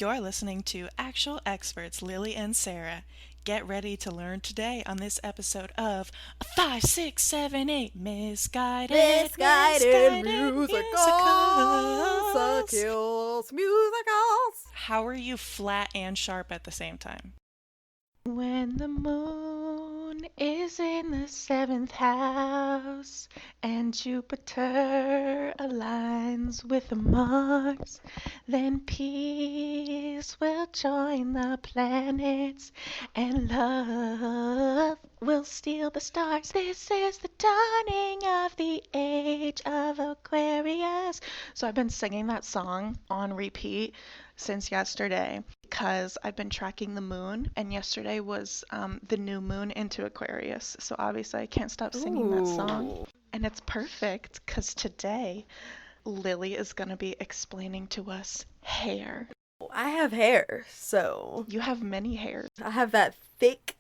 You're listening to Actual Experts Lily and Sarah. Get ready to learn today on this episode of 5, 6, 7, 8 Misguided musicals. How are you flat and sharp at the same time? When the moon is in the seventh house and Jupiter aligns with Mars, then peace will join the planets and love will steal the stars. This is the dawning of the age of Aquarius. So I've been singing that song on repeat since yesterday because I've been tracking the moon, and yesterday was the new moon into Aquarius. So obviously I can't stop singing that song. And it's perfect because today Lily is going to be explaining to us hair. I have hair, so You have many hairs. I have that thick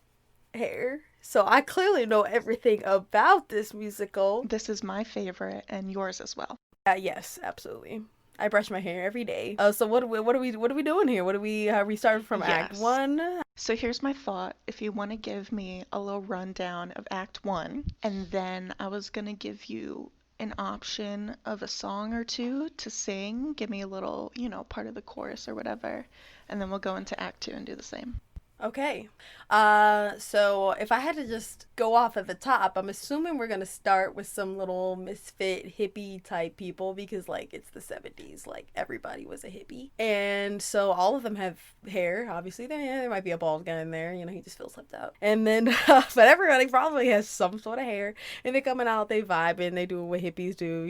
hair. So I clearly know everything about this musical. This is my favorite and yours as well. Yes, absolutely. I brush my hair every day. So what are we doing here? Are we starting from Act Yes. 1? So here's my thought. If you want to give me a little rundown of Act 1, and then I was going to give you an option of a song or two to sing, give me a little, part of the chorus or whatever, and then we'll go into Act 2 and do the same. Okay. So if I had to just go off at the top, I'm assuming we're gonna start with some little misfit hippie type people because like it's the 70s, like everybody was a hippie. And so all of them have hair, obviously. There might be a bald guy in there, he just feels left out. And then but everybody probably has some sort of hair, and they're coming out, they vibing, they doing what hippies do,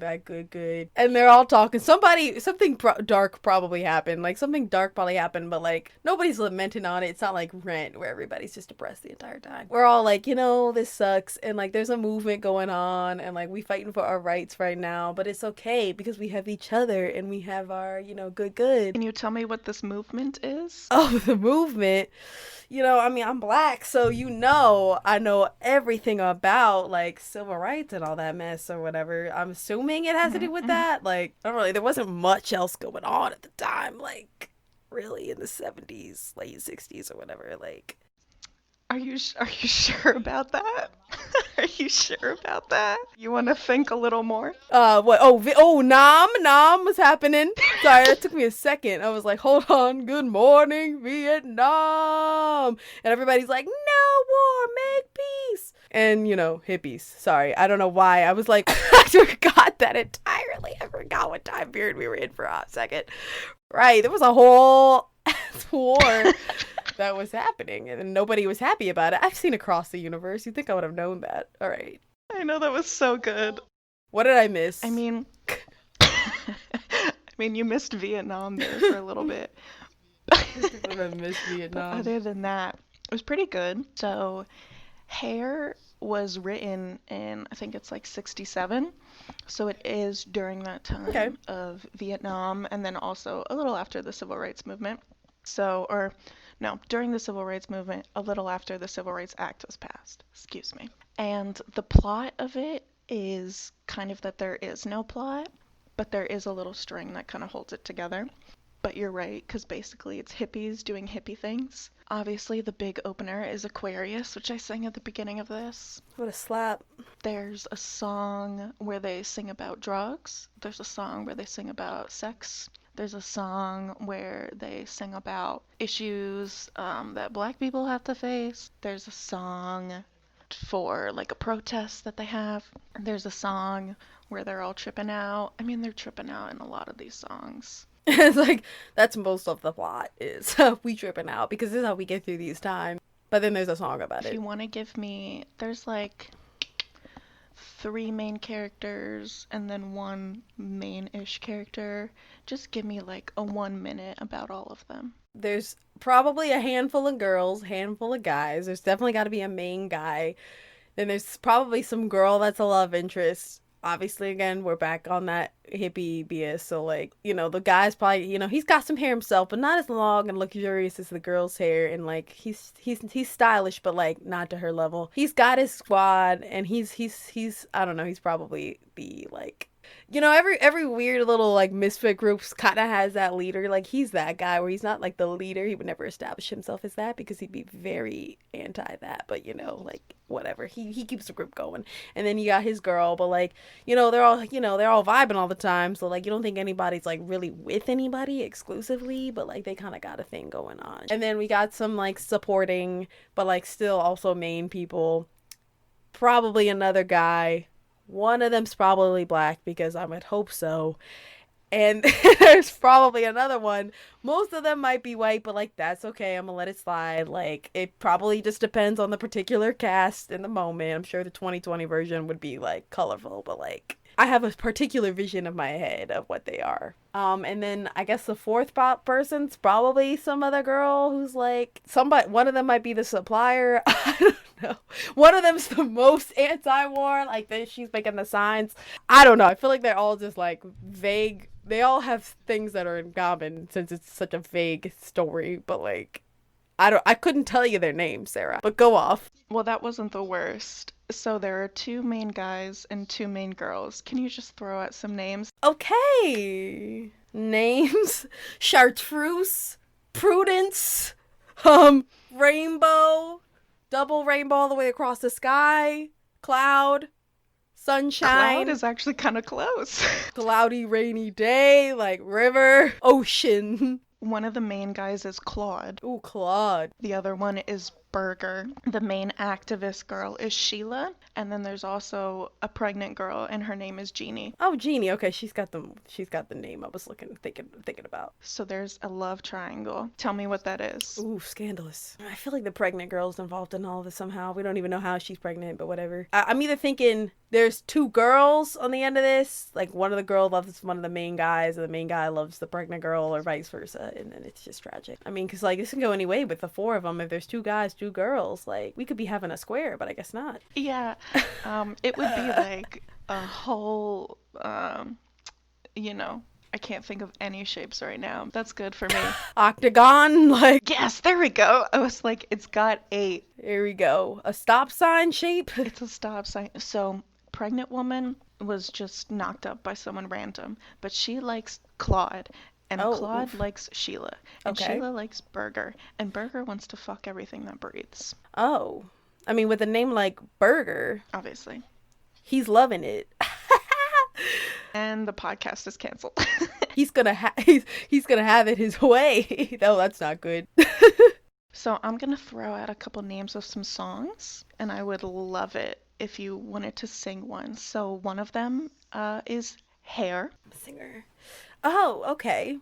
that good. And they're all talking. Something dark probably happened. Like something dark probably happened, but like nobody's lamenting on it. It's not like Rent where everybody's just depressed the entire time. We're all like, this sucks, and like there's a movement going on, and like we fighting for our rights right now, but it's okay because we have each other and we have our, good. Can you tell me what this movement is? Oh, the movement. I'm black, so I know everything about like civil rights and all that mess or whatever. I'm assuming it has to do with that. Like, I don't really, there wasn't much else going on at the time. Like, really in the 70s, late 60s or whatever, like. Are you sure about that? Are you sure about that? You want to think a little more? What? Nam was happening. Sorry, that took me a second. I was like, hold on, good morning, Vietnam. And everybody's like, no war, make peace. And, hippies. Sorry, I don't know why. I was like, I forgot that entirely. I forgot what time period we were in for a second. Right, there was a whole war that was happening, and nobody was happy about it. I've seen Across the Universe. You'd think I would have known that. All right. I know, that was so good. What did I miss? I mean, you missed Vietnam there for a little bit. I missed Vietnam. But other than that, it was pretty good. So, Hair was written in, I think it's like 67. So it is during that time of Vietnam, and then also a little after the Civil Rights Movement. During the Civil Rights Movement, a little after the Civil Rights Act was passed. Excuse me. And the plot of it is kind of that there is no plot, but there is a little string that kind of holds it together. But you're right, because basically it's hippies doing hippie things. Obviously, the big opener is Aquarius, which I sang at the beginning of this. What a slap. There's a song where they sing about drugs. There's a song where they sing about sex. There's a song where they sing about issues that black people have to face. There's a song for like a protest that they have. There's a song where they're all tripping out. They're tripping out in a lot of these songs. It's like, that's most of the plot is we tripping out because this is how we get through these times. But then there's a song about it. If you want to give me, there's like 3 main characters and then 1 main-ish character. Just give me like a 1 minute about all of them. There's probably a handful of girls, handful of guys. There's definitely got to be a main guy. Then there's probably some girl that's a love interest. Obviously, again, we're back on that hippie BS. So, like, the guy's probably, he's got some hair himself, but not as long and luxurious as the girl's hair. And, like, he's stylish, but, like, not to her level. He's got his squad, and he's I don't know, he's probably the, like, You know, every weird little like misfit group kind of has that leader. Like he's that guy where he's not like the leader. He would never establish himself as that because he'd be very anti that. But you know, like whatever. He keeps the group going. And then you got his girl, but like they're all vibing all the time. So like you don't think anybody's like really with anybody exclusively, but like they kind of got a thing going on. And then we got some like supporting, but like still also main people. Probably another guy. One of them's probably black because I would hope so. And there's probably another one. Most of them might be white, but like that's okay. I'm gonna let it slide. Like it probably just depends on the particular cast in the moment. I'm sure the 2020 version would be like colorful, but like I have a particular vision of my head of what they are. And then I guess the fourth person's probably some other girl who's like somebody. One of them might be the supplier. I don't know. One of them's the most anti-war. Like she's making the signs. I don't know. I feel like they're all just like vague. They all have things that are in common since it's such a vague story. But like, I couldn't tell you their names, Sarah. But go off. Well, that wasn't the worst. So there are two main guys and two main girls. Can you just throw out some names? Okay. Names. Chartreuse. Prudence. Rainbow. Double rainbow all the way across the sky. Cloud. Sunshine. Cloud is actually kind of close. Cloudy, rainy day. Like river. Ocean. One of the main guys is Claude. Ooh, Claude. The other one is Burger. The main activist girl is Sheila. And then there's also a pregnant girl, and her name is Jeannie. Oh, Jeannie. Okay, she's got the name I was thinking about. So there's a love triangle. Tell me what that is. Ooh, scandalous. I feel like the pregnant girl's involved in all of this somehow. We don't even know how she's pregnant, but whatever. I'm either thinking there's two girls on the end of this. Like one of the girls loves one of the main guys, and the main guy loves the pregnant girl, or vice versa. And then it's just tragic. I mean, because like this can go any way with the four of them. If there's two guys, two girls, like we could be having a square, but I guess not. Yeah. It would be like a whole, I can't think of any shapes right now. That's good for me. Octagon, like. Yes, there we go. I was like, it's got 8. There we go. A stop sign shape. It's a stop sign. So, pregnant woman was just knocked up by someone random, but she likes Claude. And Claude likes Sheila. And Sheila likes Burger. And Burger wants to fuck everything that breathes. Oh. I mean, with a name like Burger. Obviously. He's loving it. And the podcast is canceled. he's gonna have it his way. No, that's not good. So I'm gonna throw out a couple names of some songs, and I would love it if you wanted to sing one. So one of them is Hair. Singer. Oh, okay.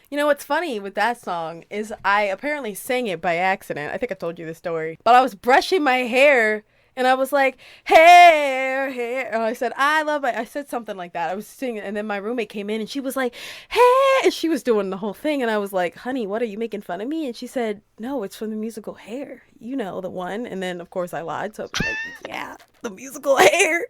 You know what's funny with that song is I apparently sang it by accident. I think I told you the story. But I was brushing my hair and I was like, hair, hair. And I said, I said something like that. I was singing and then my roommate came in and she was like, hey. And she was doing the whole thing. And I was like, honey, what are you making fun of me? And she said, no, it's from the musical Hair. You know, the one. And then, of course, I lied. So I was like, yeah, the musical Hair.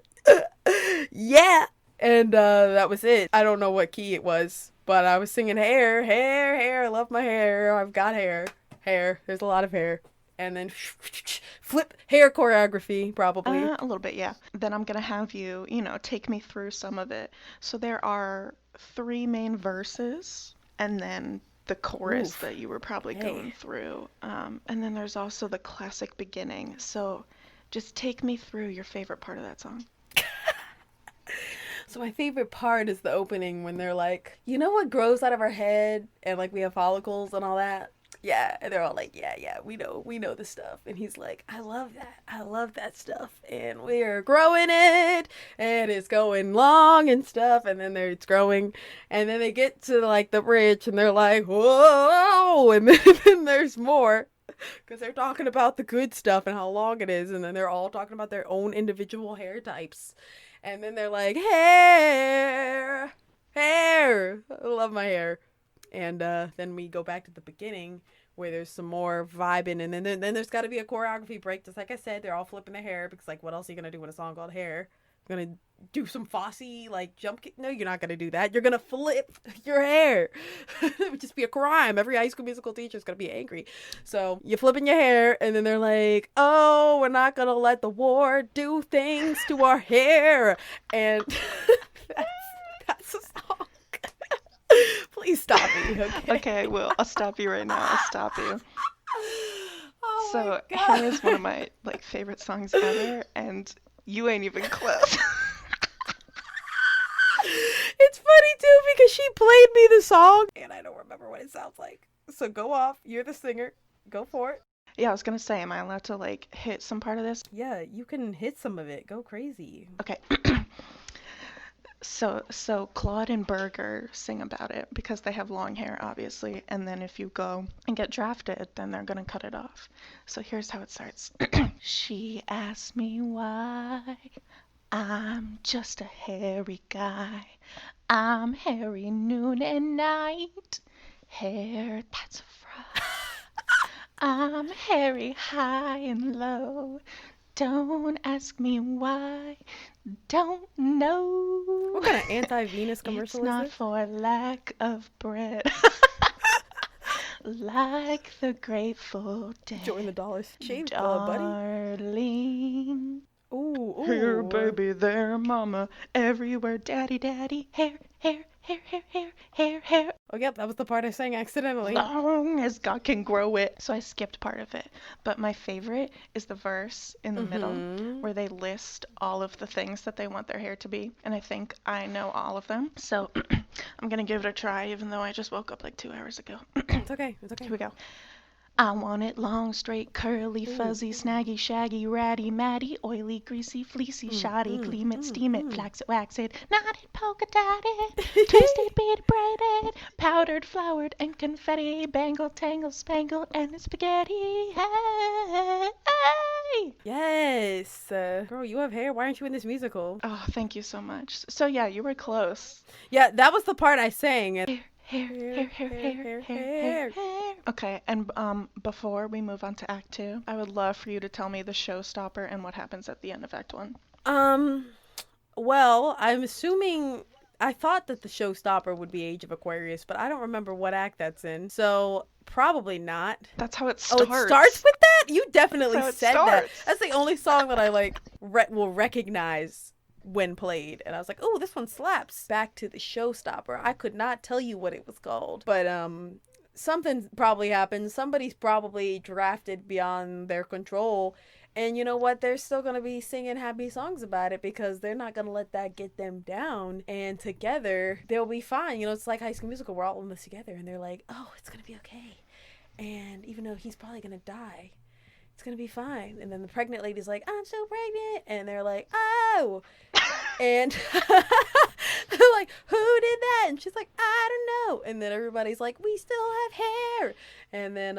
Yeah. And that was it. I don't know what key it was, but I was singing hair, hair, hair. I love my hair. I've got hair. Hair. There's a lot of hair. And then flip hair choreography, probably. A little bit, yeah. Then I'm going to have you, take me through some of it. So there are 3 main verses, and then the chorus that you were probably going through. And then there's also the classic beginning. So just take me through your favorite part of that song. So my favorite part is the opening when they're like, you know what grows out of our head and like we have follicles and all that? Yeah. And they're all like, yeah, we know the stuff. And he's like, I love that stuff. And we're growing it and it's going long and stuff. And then it's growing. And then they get to like the bridge and they're like, whoa. And then there's more. Because they're talking about the good stuff and how long it is. And then they're all talking about their own individual hair types. And then they're like, hair. I love my hair. And then we go back to the beginning where there's some more vibing. And then there's got to be a choreography break. Just like I said, they're all flipping their hair. Because, like, what else are you going to do with a song called Hair? You're going to do some Fosse, like, jump kick? No, you're not going to do that. You're going to flip your hair. It would just be a crime. Every High School Musical teacher is going to be angry. So you're flipping your hair, and then they're like, oh, we're not going to let the war do things to our hair. And that's a song. Please stop me, okay? Okay, I will. I'll stop you right now. I'll stop you. Oh my So, god. Hair is one of my like favorite songs ever, and you ain't even close. It's funny too because she played me the song and I don't remember what it sounds like. So go off. You're the singer. Go for it. Yeah, I was gonna say, am I allowed to like hit some part of this? Yeah, you can hit some of it. Go crazy. Okay. So Claude and Berger sing about it because they have long hair, obviously, and then if you go and get drafted, then they're gonna cut it off. So here's how it starts. She asked me why I'm just a hairy guy. I'm hairy noon and night. Hair, that's a fry. I'm hairy high and low. Don't ask me why. Don't know. What kind of anti-Venus commercial It's not is this? for lack of bread. Like the Grateful Join the Dead. Dollars Shave Club, buddy. Darling. Ooh, Here, ooh. baby, there, mama. Everywhere, daddy, daddy. Hair, hair, hair, hair, hair, hair, hair. Oh, yep, that was the part I sang accidentally. Long as God can grow it. So I skipped part of it. But my favorite is the verse in the middle where they list all of the things that they want their hair to be. And I think I know all of them. So I'm going to give it a try, even though I just woke up like 2 hours ago. It's okay. It's okay. Here we go. I want it long, straight, curly, fuzzy, snaggy, shaggy, ratty, matty, oily, greasy, fleecy, shoddy, gleam it, steam it, flax it, wax it, knotted, polka dotted, twisted, bead braided, powdered, floured, and confetti, bangle, tangle, spangle, and spaghetti. Hey! Yes. Girl, you have hair. Why aren't you in this musical? Oh, thank you so much. So yeah, you were close. Yeah, that was the part I sang. Hair, hair, hair, hair, hair, hair. Okay, and before we move on to Act 2, I would love for you to tell me the showstopper and what happens at the end of Act 1. Well, I'm assuming I thought that the showstopper would be Age of Aquarius, but I don't remember what act that's in. So probably not. That's how it Oh, starts. it starts with that? You definitely That's how it said that. starts. That's the only song that I like will recognize when played, and I was like, oh, this one slaps. Back to the showstopper. I could not tell you what it was called, but something probably happened. Somebody's probably drafted beyond their control, and you know what, they're still gonna be singing happy songs about it because they're not gonna let that get them down, and together they'll be fine. You know, it's like High School Musical. We're all in this together, and they're like, oh, it's gonna be okay, and even though he's probably gonna die, it's gonna be fine. And then the pregnant lady's like, I'm so pregnant, and they're like, oh. And they're like, who did that? And she's like, I don't know. And then everybody's like, we still have hair. And then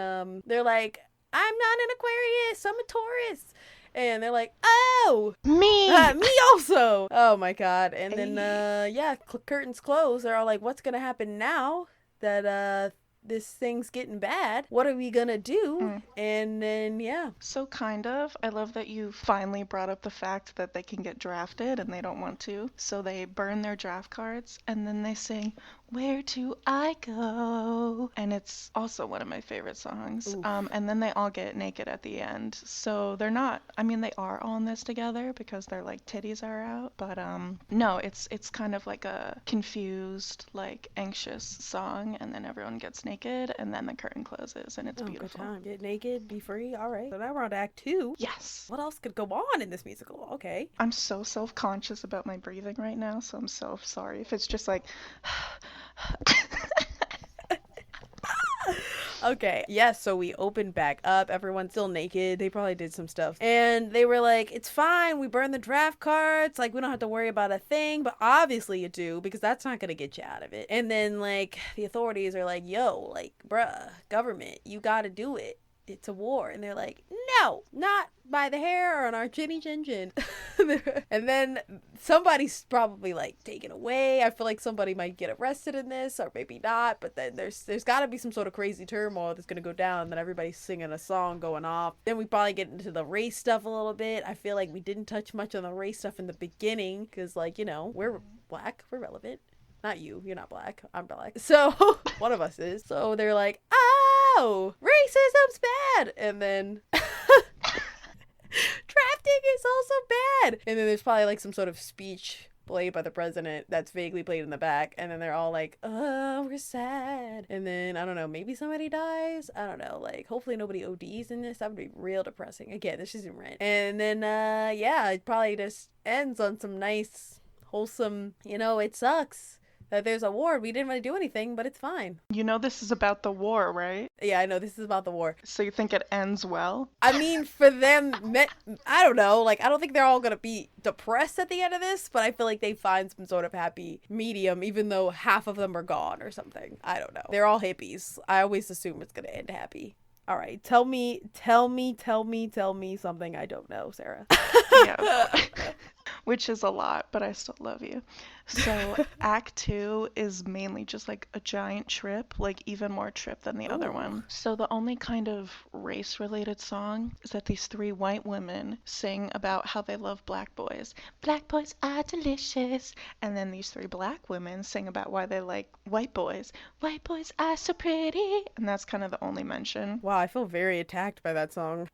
they're like, I'm not an Aquarius, I'm a Taurus. And they're like, oh, Me! me also. Oh my god. And then yeah, curtains close. They're all like, what's gonna happen now that this thing's getting bad? What are we gonna do? And then yeah. So kind of. I love that you finally brought up the fact that they can get drafted and they don't want to. So they burn their draft cards and then they sing, Where Do I Go? And it's also one of my favorite songs. And then they all get naked at the end. So they're not, I mean, they are all in this together because their like titties are out. But no, it's kind of like a confused, like anxious song. And then everyone gets naked and then the curtain closes and it's beautiful. Good time. Get naked, be free. All right. So now we're on to Act 2. Yes. What else could go on in this musical? Okay. I'm so self-conscious about my breathing right now, so I'm so sorry if it's just like Okay. Yes, so we opened back up. Everyone's still naked. They probably did some stuff. And they were like, it's fine. We burned the draft cards. Like, we don't have to worry about a thing. But obviously you do, because that's not going to get you out of it. And then, like, the authorities are like, yo, like, bruh, government, you got to do it. It's a war. And they're like, no, not by the hair or on our chinny chin chin. And then somebody's probably like taken away. I feel like somebody might get arrested in this, or maybe not. But then there's got to be some sort of crazy turmoil that's going to go down. And then everybody's singing a song going off. Then we probably get into the race stuff a little bit. I feel like we didn't touch much on the race stuff in the beginning because, like, you know, we're black. We're relevant. Not you. You're not black. I'm black. So one of us is. So they're like, oh, racism's bad. And then drafting is also bad. And then there's probably like some sort of speech played by the president that's vaguely played in the back, and then they're all like, oh, we're sad. And then, I don't know, maybe somebody dies? I don't know, like, hopefully nobody ODs in this. That would be real depressing. Again, this isn't Rent. And then, yeah, it probably just ends on some nice, wholesome, it sucks that there's a war. We didn't really do anything, but it's fine. You know this is about the war, right? Yeah, I know this is about the war. So you think it ends well? I mean, for them, I don't know. Like, I don't think they're all gonna be depressed at the end of this, but I feel like they find some sort of happy medium, even though half of them are gone or something. I don't know. They're all hippies. I always assume it's gonna end happy. All right, tell me something I don't know, Sarah. Yeah. Which is a lot, but I still love you. So Act 2 is mainly just like a giant trip, like even more trip than the other one. So the only kind of race-related song is that these three white women sing about how they love black boys. Black boys are delicious. And then these three black women sing about why they like white boys. White boys are so pretty. And that's kind of the only mention. Wow, I feel very attacked by that song.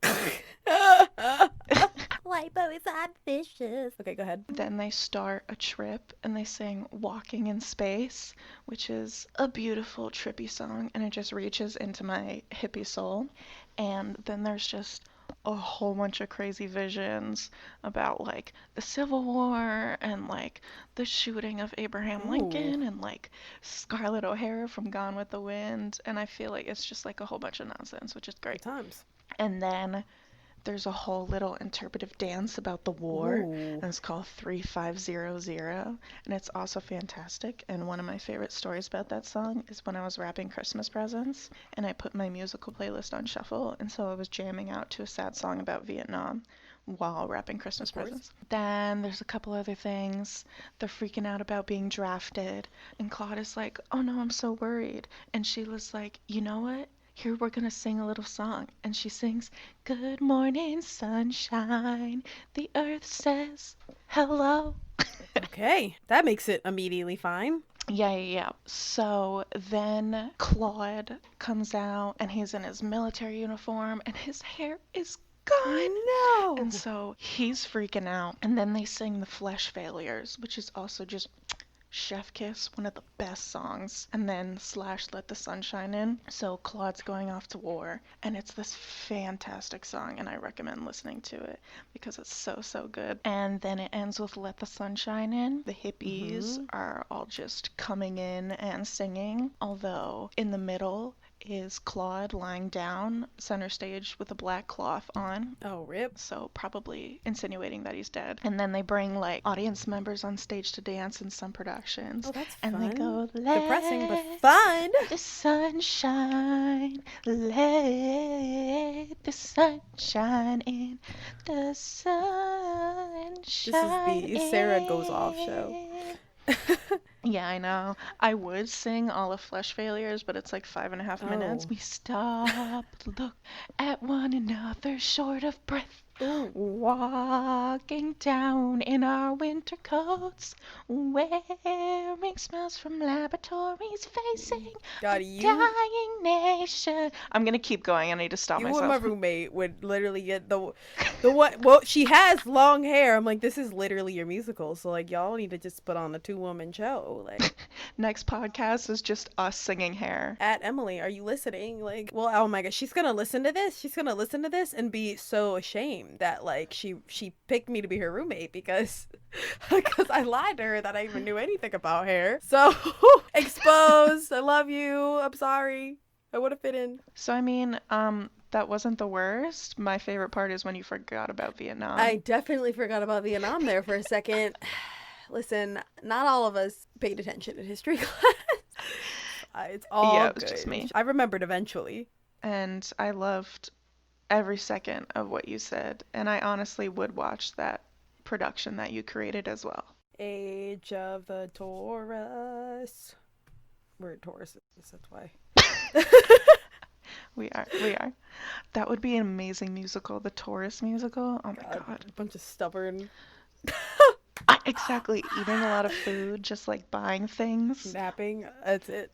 White boys are vicious. Okay, go ahead. Then they start a trip and they sing Walking in Space, which is a beautiful trippy song, and it just reaches into my hippie soul. And then there's just a whole bunch of crazy visions about like the Civil War and like the shooting of Abraham Lincoln and like Scarlett O'Hara from Gone with the Wind, and I feel like it's just like a whole bunch of nonsense, which is great. Good times. And then there's a whole little interpretive dance about the war, and it's called 3500, and it's also fantastic. And one of my favorite stories about that song is when I was wrapping Christmas presents, and I put my musical playlist on shuffle, and so I was jamming out to a sad song about Vietnam while wrapping Christmas presents. Then there's a couple other things. They're freaking out about being drafted, and Claude is like, oh no, I'm so worried. And Sheila's like, you know what? Here we're gonna sing a little song. And she sings, good morning, sunshine. The earth says hello. Okay, that makes it immediately fine. Yeah. So then Claude comes out and he's in his military uniform and his hair is gone. No. And so he's freaking out. And then they sing The Flesh Failures, which is also just chef kiss, one of the best songs. And then / Let the Sun Shine In. So Claude's going off to war, and it's this fantastic song, and I recommend listening to it because it's so good. And then it ends with Let the Sun Shine In. The hippies are all just coming in and singing, although in the middle is Claude lying down center stage with a black cloth on. Oh, rip. So probably insinuating that he's dead. And then they bring like audience members on stage to dance in some productions. Oh, that's and fun. They go, let depressing but fun. The sun shine, let the sun shine in, the sun shine. This is the Sarah Goes Off show. Yeah, I know. I would sing all of Flesh Failures, but it's like 5.5 minutes. We stop, look at one another, short of breath. Walking down in our winter coats, wearing smells from laboratories, facing a dying nation. I'm gonna keep going. I need to stop myself. You and my roommate would literally get the what? Well, she has long hair. I'm like, this is literally your musical. So like, y'all need to just put on a 2-woman show. Like, next podcast is just us singing hair. At Emily, are you listening? Like, well, oh my gosh, she's gonna listen to this. She's gonna listen to this and be so ashamed that like she picked me to be her roommate because I lied to her that I even knew anything about hair. So exposed. I love you. I'm sorry. I would have fit in. So I mean, that wasn't the worst. My favorite part is when you forgot about Vietnam. I definitely forgot about Vietnam there for a second. Listen, not all of us paid attention in history class. It's all yeah, it was good. just me. I remembered eventually. And I loved every second of what you said, and I honestly would watch that production that you created as well. Age of the Taurus. We're Tauruses, that's why. We are. That would be an amazing musical, the Taurus musical. Oh my god. A bunch of stubborn. Exactly, eating a lot of food, just like buying things. Napping. That's it.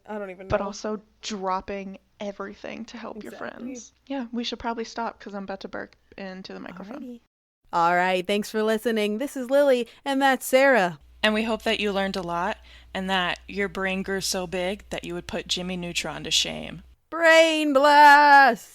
I don't even know. But also dropping everything to help your friends. Yeah, we should probably stop because I'm about to burp into the microphone. Alrighty. All right, thanks for listening. This is Lily, and that's Sarah. And we hope that you learned a lot and that your brain grew so big that you would put Jimmy Neutron to shame. Brain blast!